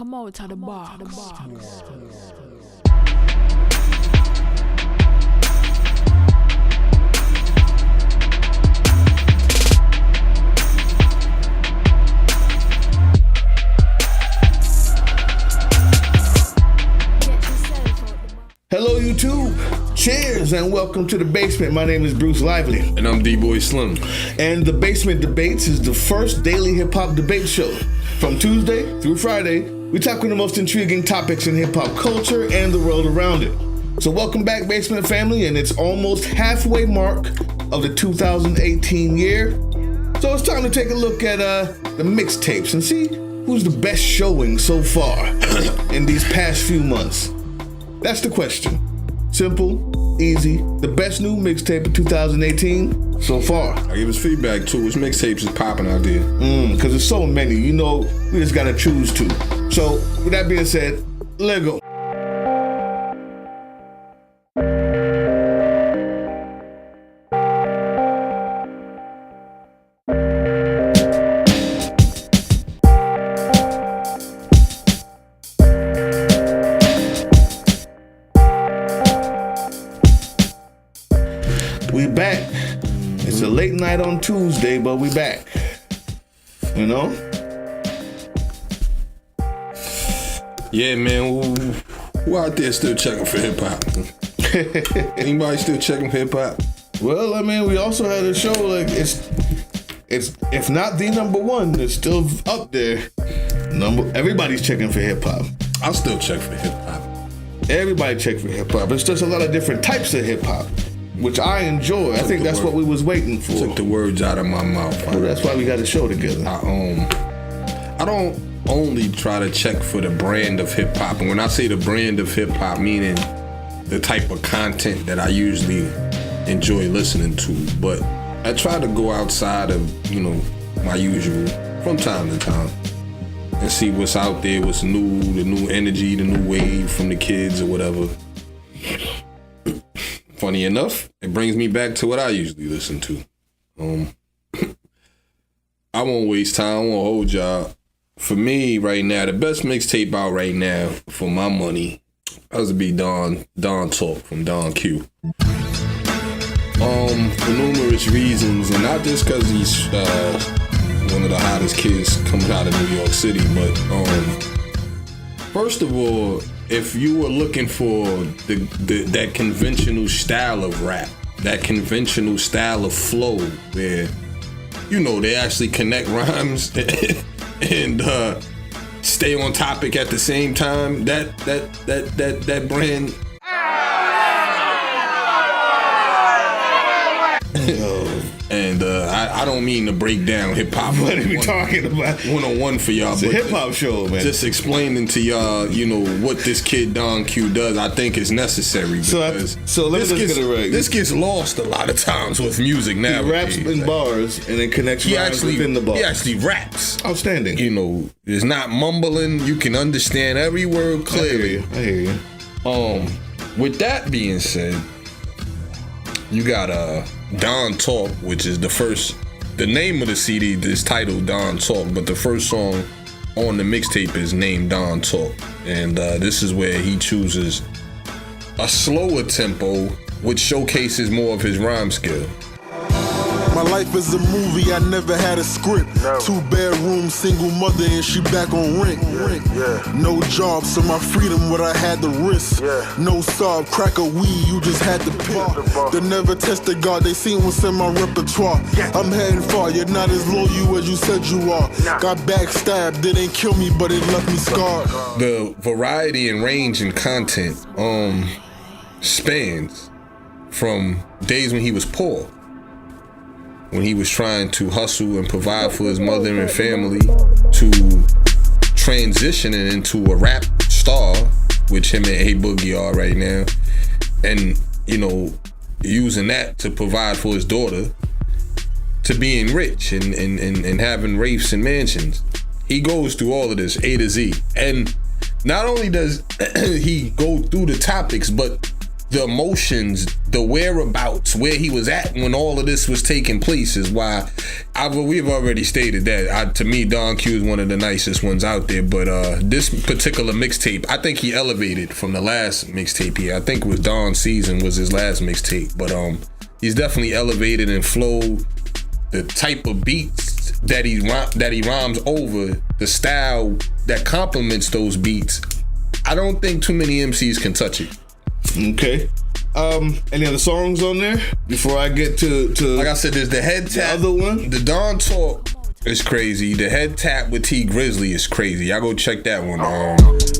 Come out to the bar. Hello YouTube, cheers and welcome to The Basement. My name is Bruce Lively. And I'm D-Boy Slim. And The Basement Debates is the first daily hip-hop debate show. From Tuesday through Friday, we tackle the most intriguing topics in hip-hop culture and the world around it. So welcome back, Basement family, and it's almost halfway mark of the 2018 year. So it's time to take a look at the mixtapes and see who's the best showing so far in these past few months. That's the question. Simple, easy, the best new mixtape of 2018 so far. I give us feedback too. Which mixtapes is popping out there? Because there's so many, we just gotta choose two. So, with that being said, let's go. We back. It's a late night on Tuesday, but we back. Yeah, man. Who out there still checking for hip hop? Anybody still checking for hip hop? Well, we also had a show it's if not the number one, it's still up there. Everybody's checking for hip hop. I'll still check for hip hop. Everybody check for hip hop. It's just a lot of different types of hip hop, which I enjoy. I think that's what we was waiting for. Took the words out of my mouth. Well, that's why we got a show together. I don't only try to check for the brand of hip hop, and when I say the brand of hip hop, meaning the type of content that I usually enjoy listening to, but I try to go outside of my usual from time to time and see what's out there, what's new, the new energy, the new wave from the kids or whatever. Funny enough, it brings me back to what I usually listen to. I won't waste time. I won't hold y'all. For me, right now, the best mixtape out right now, for my money, has to be Don Talk from Don Q. For numerous reasons, and not just because he's one of the hottest kids coming out of New York City, but first of all, if you were looking for that conventional style of rap, that conventional style of flow where, they actually connect rhymes and stay on topic at the same time, that brand. And I don't mean to break down hip hop. What are we talking about? 101 for y'all. It's a hip hop show, man. Just explaining to y'all, what this kid Don Q does, I think is necessary. So let me just get it right. This gets lost a lot of times with music now. He raps in bars and then connects rhymes within the bars. He actually raps. Outstanding. It's not mumbling. You can understand every word clearly. I hear you. With that being said, you got Don Talk, which is the name of the CD is titled Don Talk, but the first song on the mixtape is named Don Talk. And this is where he chooses a slower tempo, which showcases more of his rhyme skill. My life is a movie, I never had a script. No. 2-bedroom, single mother, and she back on rent. Yeah. No job, so my freedom, what I had to risk. Yeah. No sob, crack a weed, you just had to pick. They never tested God, they seen what's in my repertoire. Yeah. I'm heading far, you're not as loyal as you said you are. Nah. Got backstabbed, they didn't kill me, but it left me scarred. The variety and range in content spans from days when he was poor, when he was trying to hustle and provide for his mother and family, to transitioning into a rap star, which him and A Boogie are right now, and using that to provide for his daughter, to being rich and having wraiths and mansions. He goes through all of this A to Z, and not only does he go through the topics, but the emotions, the whereabouts, where he was at when all of this was taking place is why we've already stated that. To me, Don Q is one of the nicest ones out there. But this particular mixtape, I think he elevated from the last mixtape here. I think it was Don Season was his last mixtape. But he's definitely elevated in flow, the type of beats that he rhymes over, the style that complements those beats. I don't think too many MCs can touch it. Okay. Any other songs on there before I get to like I said, there's the head tap. The other one, the Don Talk is crazy. The head tap with T Grizzly is crazy. Y'all go check that one.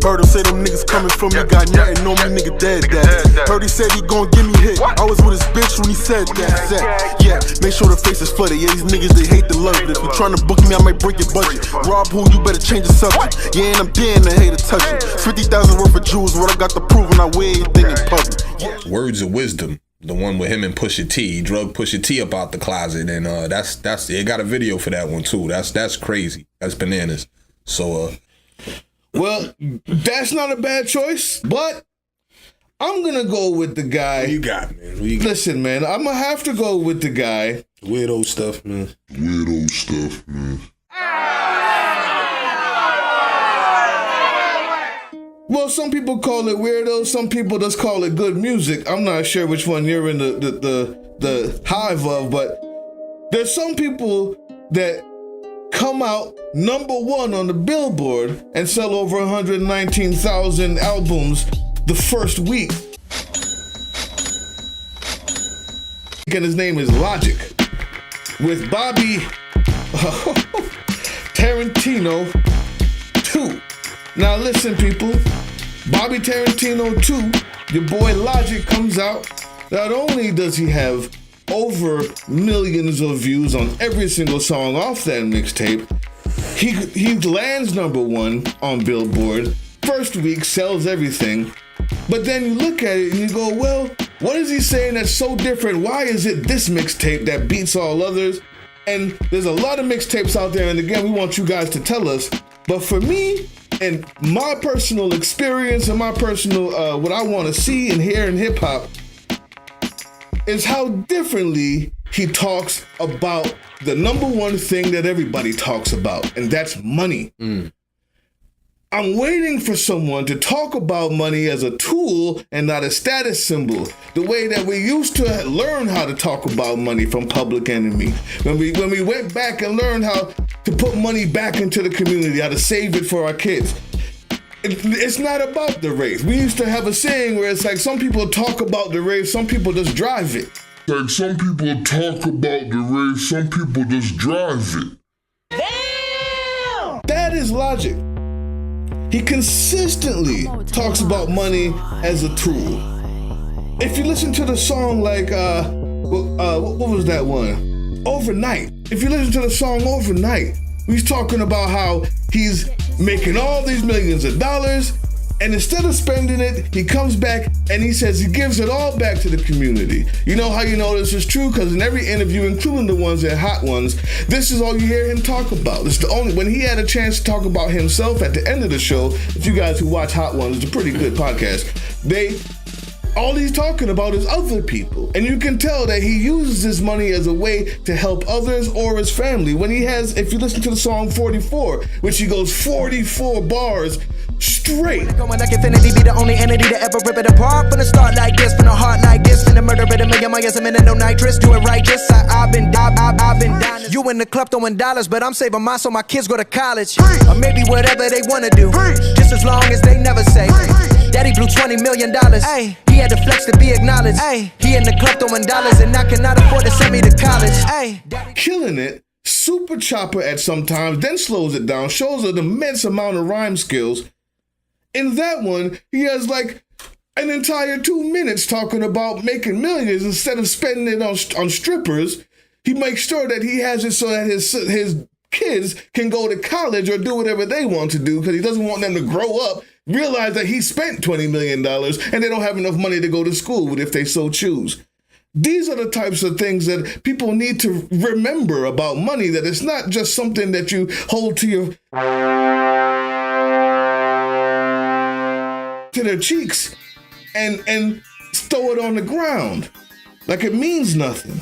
Heard him say them niggas coming from me, got nothing on me, nigga dead that. Heard he said he gon' give me hit. I was with his bitch when he said that. Yeah, make sure the face is flooded. Yeah, these niggas they hate to love it. If you tryna book me, I might break your budget. Rob who, you better change the subject. Yeah, and I'm damn the hate to touch it. 50,000 worth of jewels, what I got to prove when I wear anything in public. Yeah. Words of Wisdom. The one with him and Pusha T. He drug Pusha T up out the closet, and that's it. Got a video for that one too. That's crazy. That's bananas. So well, that's not a bad choice, but I'm gonna go with the guy. What you got, man? Listen, man, I'm gonna have to go with the guy. Weirdo stuff, man. Well, some people call it weirdo. Some people just call it good music. I'm not sure which one you're in the hive of, but there's some people that come out #1 on the Billboard and sell over 119,000 albums the first week. And his name is Logic with Bobby Tarantino 2. Now listen, people, Bobby Tarantino 2, your boy Logic comes out. Not only does he have over millions of views on every single song off that mixtape, he lands #1 on Billboard. First week, sells everything. But then you look at it and you go, well, what is he saying that's so different? Why is it this mixtape that beats all others? And there's a lot of mixtapes out there, and again, we want you guys to tell us. But for me, and my personal experience and my personal, what I want to see and hear in hip hop is how differently he talks about the #1 thing that everybody talks about, and that's money. I'm waiting for someone to talk about money as a tool and not a status symbol, the way that we used to learn how to talk about money from Public Enemy. When we went back and learned how to put money back into the community, how to save it for our kids. It's not about the race. We used to have a saying where it's like some people talk about the race, some people just drive it. Like some people talk about the race, some people just drive it. Damn! That is Logic. He consistently talks about money as a tool. If you listen to the song like, what was that one? Overnight. If you listen to the song Overnight, he's talking about how he's making all these millions of dollars, and instead of spending it, he comes back and he says he gives it all back to the community. You know how you know this is true? Because in every interview, including the ones that Hot Ones, this is all you hear him talk about. It's the only, when he had a chance to talk about himself at the end of the show, if you guys who watch Hot Ones, it's a pretty good podcast, all he's talking about is other people. And you can tell that he uses his money as a way to help others or his family. When he has, if you listen to the song 44, which he goes 44 bars straight. Going like infinity, be the only entity to ever rip it apart. From the start like this, from the heart like this, from the murder of a million miles, a minute, no nitrous, do it righteous. I've been down. You in the club throwing dollars, but I'm saving mine so my kids go to college. Or maybe whatever they wanna do, just as long as they never say, Daddy blew $20 million. Ay, he had to flex to be acknowledged. Ay, he in the club throwing dollars and I cannot afford to send me to college. Ay, killing it, super chopper at sometimes, then slows it down, shows an immense amount of rhyme skills. In that one, he has like an entire 2 minutes talking about making millions instead of spending it on strippers. He makes sure that he has it so that his kids can go to college or do whatever they want to do, because he doesn't want them to grow up, realize that he spent $20 million and they don't have enough money to go to school with if they so choose. These are the types of things that people need to remember about money, that it's not just something that you hold to their cheeks and throw it on the ground like it means nothing.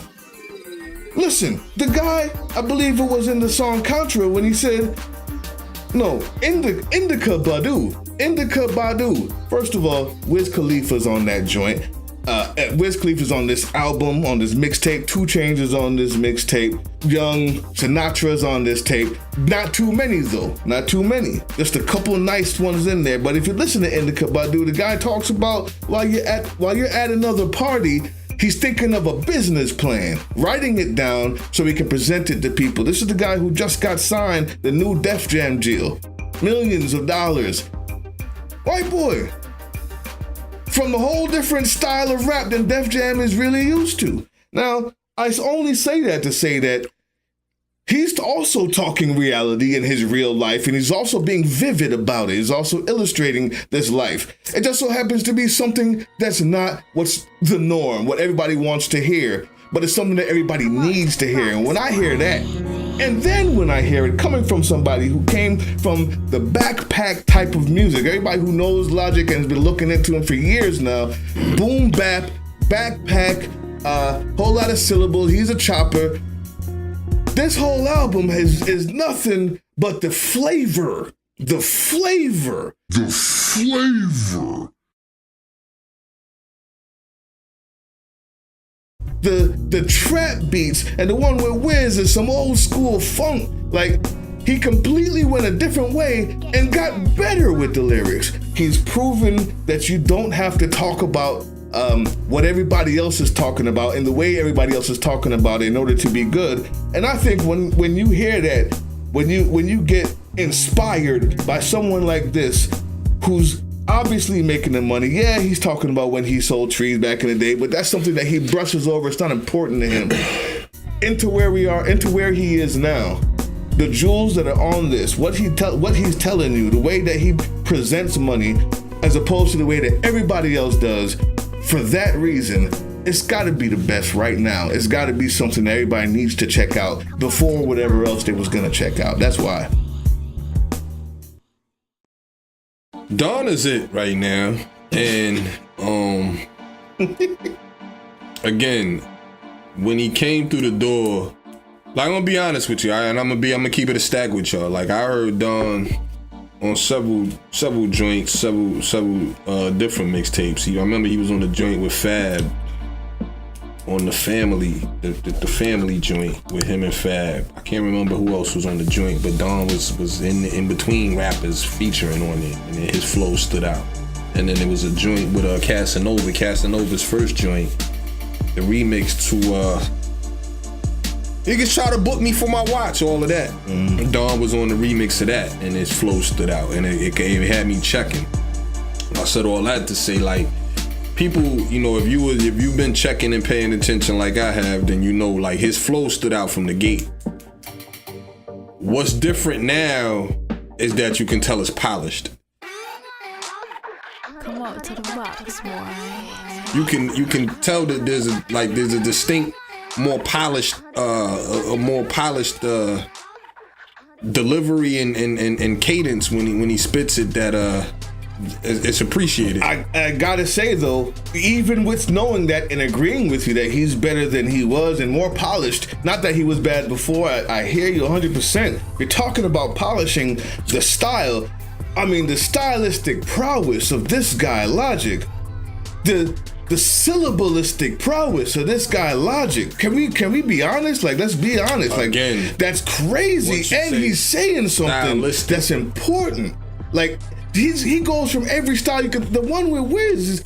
Listen, the guy, I believe it was in the song Contra when he said, no, Indica Badu. First of all, Wiz Khalifa's on that joint. Wiz Khalifa's on this album, on this mixtape. 2 Chainz is on this mixtape. Young Sinatra's on this tape. Not too many though, not too many. Just a couple nice ones in there. But if you listen to Indica Badu, the guy talks about while you're at another party, he's thinking of a business plan, writing it down so he can present it to people. This is the guy who just got signed the new Def Jam deal. Millions of dollars. White boy. From a whole different style of rap than Def Jam is really used to. Now, I only say that to say that he's also talking reality in his real life, and he's also being vivid about it. He's also illustrating this life. It just so happens to be something that's not what's the norm, what everybody wants to hear, but it's something that everybody needs to hear. And when I hear that, and then when I hear it coming from somebody who came from the backpack type of music, everybody who knows Logic and has been looking into him for years now, boom bap, backpack, whole lot of syllables, he's a chopper. This whole album is nothing but the flavor. The flavor. The trap beats, and the one with Wiz is some old school funk. Like, he completely went a different way and got better with the lyrics. He's proven that you don't have to talk about what everybody else is talking about in the way everybody else is talking about it in order to be good. And I think when you hear that, when you get inspired by someone like this, who's obviously making the money. Yeah, he's talking about when he sold trees back in the day, but that's something that he brushes over. It's not important to him. Into where we are, into where he is now. The jewels that are on this, what he's telling you, the way that he presents money, as opposed to the way that everybody else does. For that reason, it's got to be the best right now. It's got to be something that everybody needs to check out before whatever else they was gonna check out. That's why. Dawn is it right now, and again, when he came through the door, like, I'm gonna be honest with you, and I'm gonna keep it a stack with y'all. Like, I heard Dawn on several joints, several different mixtapes. I remember he was on the joint with Fab, on the family joint with him and Fab. I can't remember who else was on the joint, but Dawn was in between rappers featuring on it, and his flow stood out. And then there was a joint with Casanova's first joint, the remix to Niggas try to book me for my watch, all of that. Dawn was on the remix of that, and his flow stood out, and it had me checking. I said all that to say, like, people, you know, if you've been checking and paying attention like I have, then you know, like, his flow stood out from the gate. What's different now is that you can tell it's polished. Come up to the box, boy. You can tell that there's a distinct, more polished delivery and cadence when he spits it that it's appreciated. I gotta say though, even with knowing that and agreeing with you that he's better than he was and more polished, not that he was bad before, I hear you 100%. You're talking about polishing the style. I mean, the stylistic prowess of this guy, Logic. The syllabalistic prowess of this guy, Logic. Can we be honest? Like, let's be honest. Like, again, that's crazy. And he's saying something that's important. Like, he goes from every style you could. The one with Wiz is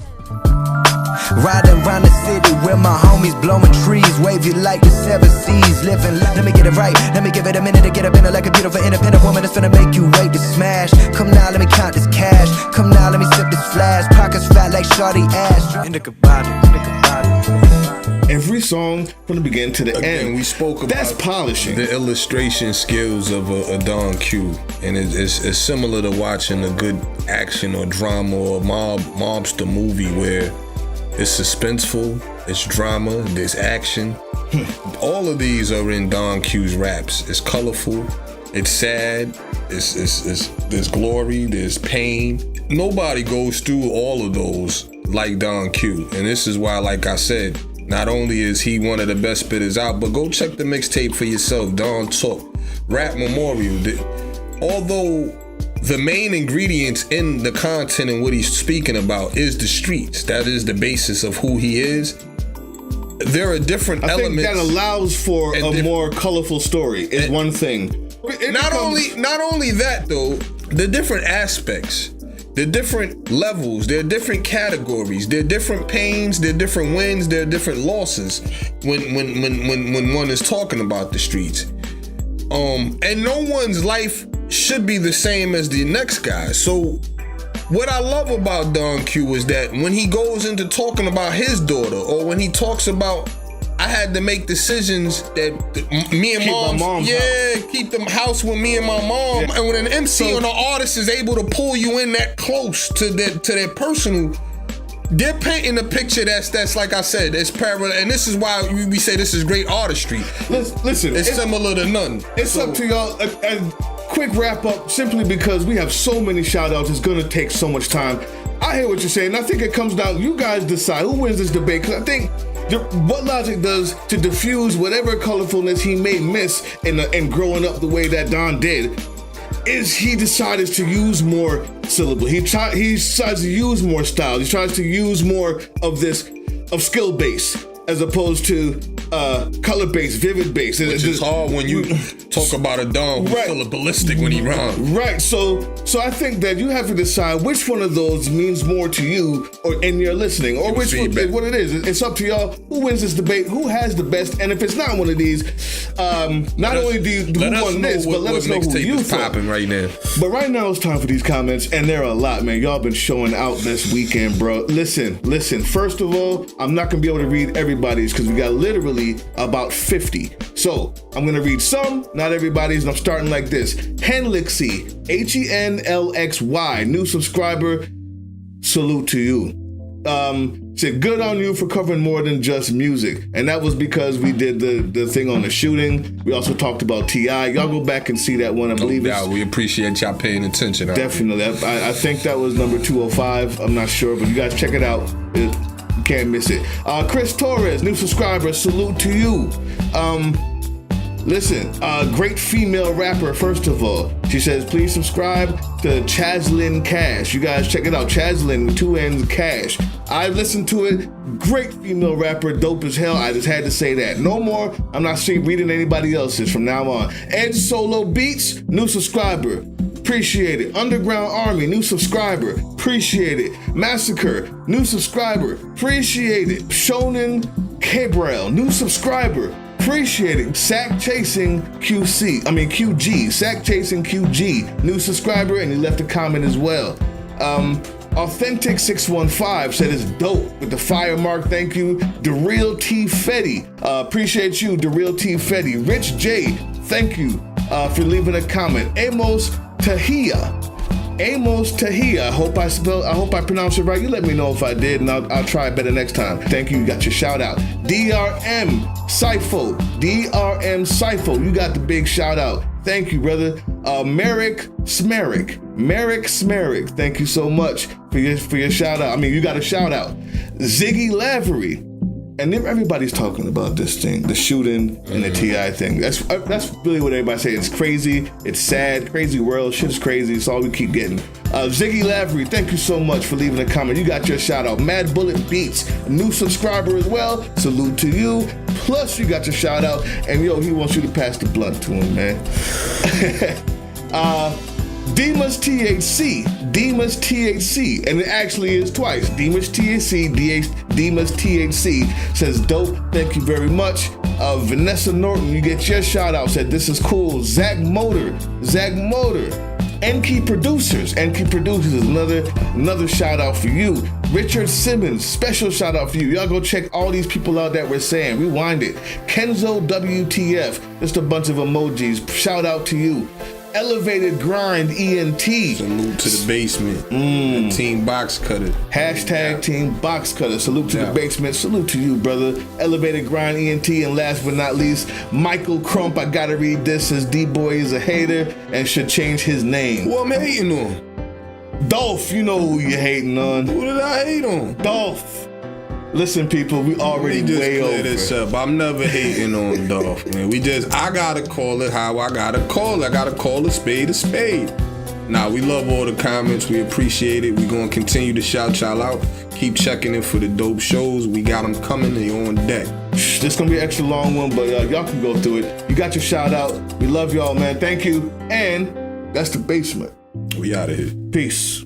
riding around the city with my homies, blowing trees, wavy like the seven seas, living life. Let me get it right, let me give it a minute to get up in it like a beautiful independent woman that's finna make you wait to smash. Come now, let me count this cash. Come now, let me sip this flash. Pockets fat like Shawty ass. Indica body. Every song from the beginning to the end. We spoke about that's polishing. The illustration skills of a Don Q, and it's similar to watching a good action or drama or mobster movie where it's suspenseful, it's drama, there's action. All of these are in Don Q's raps. It's colorful, it's sad, it's there's glory, there's pain. Nobody goes through all of those like Don Q. And this is why, like I said, not only is he one of the best spitters out, but go check the mixtape for yourself. Don Talk, Rap Memorial. Although the main ingredients in the content and what he's speaking about is the streets, that is the basis of who he is. There are different elements. I think that allows for a more colorful story is one thing. Not only that though, the different aspects, the different levels, there are different categories, there are different pains, there are different wins, there are different losses when one is talking about the streets. And no one's life should be the same as the next guy. So what I love about Don Q is that when he goes into talking about his daughter, or when he talks about, I had to make decisions that me and mom, keep them house with me and my mom. Yeah. And when an MC or an artist is able to pull you in that close to their personal, they're painting a picture that's like I said, it's parallel. And this is why we say this is great artistry. Listen, it's similar to none. It's up to y'all. A quick wrap up, simply because we have so many shout outs, it's gonna take so much time. I hear what you're saying. I think it comes down, you guys decide who wins this debate, because I think what Logic does to diffuse whatever colorfulness he may miss in growing up the way that Don did is he decided to use more syllable. He decides to use more style. He tries to use more of skill base as opposed to color base, vivid base. Which is hard when you talk about a Don who's full of ballistic when he rhymes. Right. So I think that you have to decide which one of those means more to you, and you're listening, or which one, what it is. It's up to y'all. Who wins this debate? Who has the best? And if it's not one of these, not only do you who won this, but let us know who you popping right now. But right now it's time for these comments, and there are a lot, man. Y'all been showing out this weekend, bro. Listen. First of all, I'm not gonna be able to read everybody's because we got literally about 50. So I'm gonna read some, not everybody's, and I'm starting like this. Henlixy, Henlxy, new subscriber, salute to you. Said good on you for covering more than just music, and that was because we did the thing on the shooting. We also talked about T.I. Y'all go back and see that one. I believe we appreciate y'all paying attention. Definitely. I think that was number 205. I'm not sure, but you guys check it out. You can't miss it. Chris Torres, new subscriber, salute to you. Listen, great female rapper, first of all. She says, please subscribe to Chaslyn Cash. You guys check it out. Chaslyn with 2 N's Cash. I listened to it. Great female rapper, dope as hell. I just had to say that. No more. I'm not reading anybody else's from now on. Edge Solo Beats, new subscriber. Appreciate it. Underground Army, new subscriber. Appreciate it. Massacre, new subscriber. Appreciate it. Shonen Cabral, new subscriber. Appreciate it. Sack Chasing QG. Sack Chasing QG, new subscriber, and he left a comment as well. Authentic 615 said it's dope with the fire mark. Thank you. The Real T Fetty. Appreciate you, The Real T Fetty. Rich J, thank you for leaving a comment. Amos Tahia. I hope I pronounced it right. You let me know if I did, and I'll try better next time. Thank you. You got your shout out. DRM Cypho. You got the big shout out. Thank you, brother. Merrick Smerick. Thank you so much for your shout out. I mean, you got a shout out. Ziggy Lavery. And everybody's talking about this thing, the shooting and the T.I. thing. That's really what everybody's saying. It's crazy. It's sad. Crazy world. Shit is crazy. It's all we keep getting. Ziggy Lavery, thank you so much for leaving a comment. You got your shout out. Mad Bullet Beats, a new subscriber as well. Salute to you. Plus, you got your shout out. And he wants you to pass the blunt to him, man. Demas THC, and it actually is twice. Demas THC says dope. Thank you very much. Vanessa Norton, you get your shout out. Said this is cool. Zach Motor. Enki Producers is another shout out for you. Richard Simmons, special shout out for you. Y'all go check all these people out that we're saying. Rewind it. Kenzo WTF, just a bunch of emojis. Shout out to you. Elevated Grind ENT. Salute to the basement. Team Box Cutter. Hashtag Team Box Cutter. Salute to the basement. Salute to you, brother. Elevated Grind ENT. And last but not least, Michael Crump. I gotta read this. Says D-Boy is a hater and should change his name. Well, I'm hating on him. Dolph, you know who you hating on. Who did I hate on? Dolph. Listen, people, we already just way clear over. this up. I'm never hating on Dolph, man. I gotta call it how I gotta call it. I gotta call a spade a spade. Nah, we love all the comments. We appreciate it. We gonna continue to shout y'all out. Keep checking in for the dope shows. We got them coming. They on deck. This gonna be an extra long one, but y'all can go through it. You got your shout out. We love y'all, man. Thank you. And that's the basement. We out of here. Peace.